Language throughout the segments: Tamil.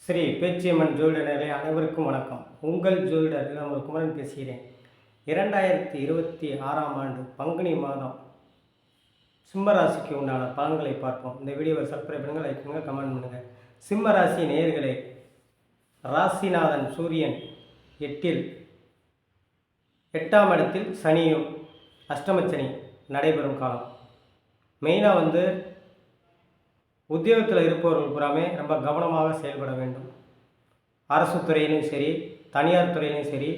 ஸ்ரீ பேச்சியம்மன் ஜோதிடர்களே அனைவருக்கும் வணக்கம். உங்கள் ஜோதிடர் இளமர் குமரன் பேசுகிறேன். 2026ஆம் ஆண்டு பங்குனி மாதம் சிம்ம ராசிக்கு உண்டான பலன்களை பார்ப்போம். இந்த வீடியோவை சப்ஸ்கிரைப் பண்ணுங்கள், லைக் பண்ணுங்கள், கமெண்ட் பண்ணுங்கள். சிம்ம ராசி நேயர்களே, ராசிநாதன் சூரியன் 8ஆம் இடத்தில் சனியும் அஷ்டமச்சனி நடைபெறும் காலம். மெயினாக உத்தியோகத்தில் இருப்பவர்கள் பூராமே ரொம்ப கவனமாக செயல்பட வேண்டும். அரசு துறையிலும் சரி, தனியார் துறையிலும் சரி,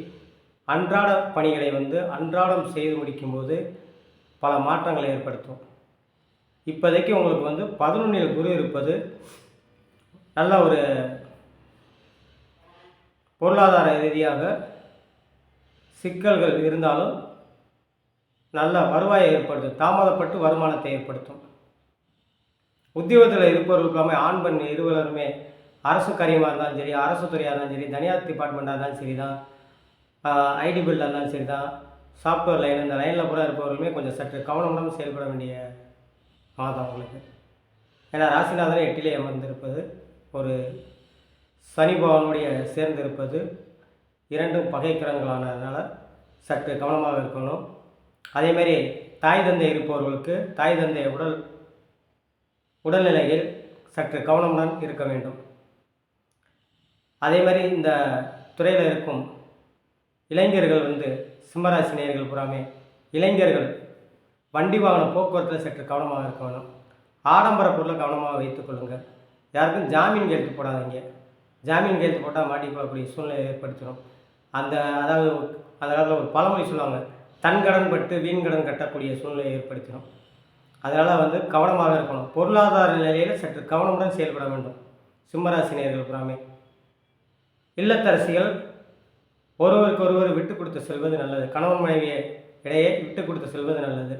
அன்றாட பணிகளை அன்றாடம் செய்து முடிக்கும்போது பல மாற்றங்களை ஏற்படுத்தும். இப்போதைக்கு உங்களுக்கு 11இல் குரு இருப்பது நல்ல ஒரு பொருளாதார ரீதியாக சிக்கல்கள் இருந்தாலும் நல்ல வருவாயை ஏற்படுத்தும். தாமதப்பட்டு வருமானத்தை ஏற்படுத்தும். உத்தியோகத்தில் இருப்பவர்களுக்காக ஆண் பெண் இருவருமே அரசு காரியமாக இருந்தாலும் சரி, அரசு துறையாக இருந்தாலும் சரி, தனியார் டிபார்ட்மெண்ட்டாக இருந்தாலும் சரி தான், ஐடி பில்டாக இருந்தாலும் சரி தான், சாஃப்ட்வேர் லைன் இந்த லைனில் கூட இருப்பவர்களுமே கொஞ்சம் சற்று கவனமுடன் செயல்பட வேண்டிய மாதம் உங்களுக்கு. ஏன்னா ராசிநாதனை 8லே அமர்ந்திருப்பது, ஒரு சனி பகவானுடைய சேர்ந்திருப்பது, இரண்டும் பகை கிரகங்களானதுனால சற்று கவனமாக இருக்கணும். அதேமாரி தாய் தந்தை இருப்பவர்களுக்கு தாய் தந்தை உடல்நிலையில் சற்று கவனமுடன் இருக்க வேண்டும். அதே மாதிரி இந்த துறையில் இருக்கும் இளைஞர்கள் சிம்மராசி நேயர்கள் புறாமே இளைஞர்கள் வண்டி வாகன போக்குவரத்தில் சற்று கவனமாக இருக்க வேணும். ஆடம்பர பொருளை கவனமாக வைத்துக்கொள்ளுங்கள். யாருக்கும் ஜாமீன் கையெழுத்து போடாதீங்க. ஜாமீன் கையெழுத்து போட்டால் மாட்டிக்கொள்ளக்கூடிய சூழ்நிலை ஏற்படுத்திடும். அதாவது அந்த காலத்தில் ஒரு பழமொழி சொல்லுவாங்க, தன் கடன் பட்டு வீண் கடன் கட்டக்கூடிய சூழ்நிலையை ஏற்படுத்திடும். அதனால் கவனமாக இருக்கணும். பொருளாதார நிலையில் சற்று கவனமுடன் செயல்பட வேண்டும். சிம்மராசி நேயர்கள் புறாமே இல்லத்தரசிகள் ஒருவருக்கு ஒருவர் விட்டு கொடுத்து செல்வது நல்லது. கணவன் மனைவியை இடையே விட்டு கொடுத்து செல்வது நல்லது.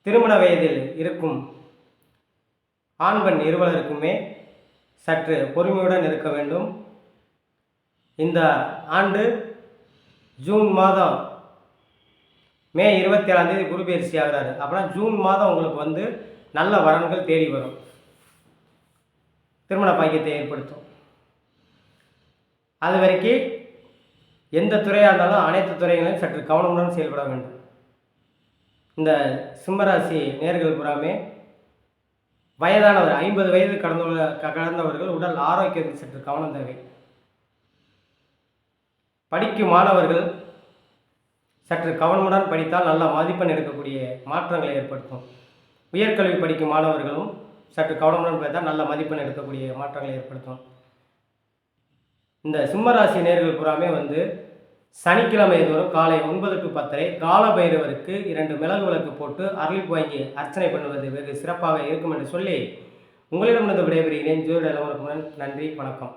திருமண வயதில் இருக்கும் ஆண் பெண் இருவருக்குமே சற்று பொறுமையுடன் இருக்க வேண்டும். இந்த ஆண்டு ஜூன் மாதம் மே 27ஆம் தேதி குரு பயிற்சி ஆகிறாரு. அப்படின்னா ஜூன் மாதம் உங்களுக்கு நல்ல வரன்கள் தேடி வரும், திருமண பாக்கியத்தை ஏற்படுத்தும். அது வரைக்கும் எந்த துறையாக இருந்தாலும் அனைத்து துறைகளையும் சற்று கவனமுடன் செயல்பட வேண்டும். இந்த சிம்மராசி நேயர்கள் புறாமே வயதானவர் 50 வயது கடந்தவர்கள் உடல் ஆரோக்கியத்தில் சற்று கவனம் தேவை. படிக்கும் மாணவர்கள் சற்று கவனமுடன் படித்தால் நல்ல மதிப்பெண் எடுக்கக்கூடிய மாற்றங்களை ஏற்படுத்தும். உயர்கல்வி படிக்கும் மாணவர்களும் சற்று கவனமுடன் படித்தால் நல்ல மதிப்பெண் எடுக்கக்கூடிய மாற்றங்களை ஏற்படுத்தும். இந்த சிம்மராசி நேயர்கள் பூராமே சனிக்கிழமை தோறும் காலை 9 to 10 கால பைரவருக்கு 2 மிளகு விளக்கு போட்டு அருளிப்பு வாங்கி அர்ச்சனை பண்ணுவது வெகு சிறப்பாக இருக்கும் என்று சொல்லி உங்களிடமிருந்து விடைபெறுகிறேன். ஜோதிட இளமர் குமரன். நன்றி, வணக்கம்.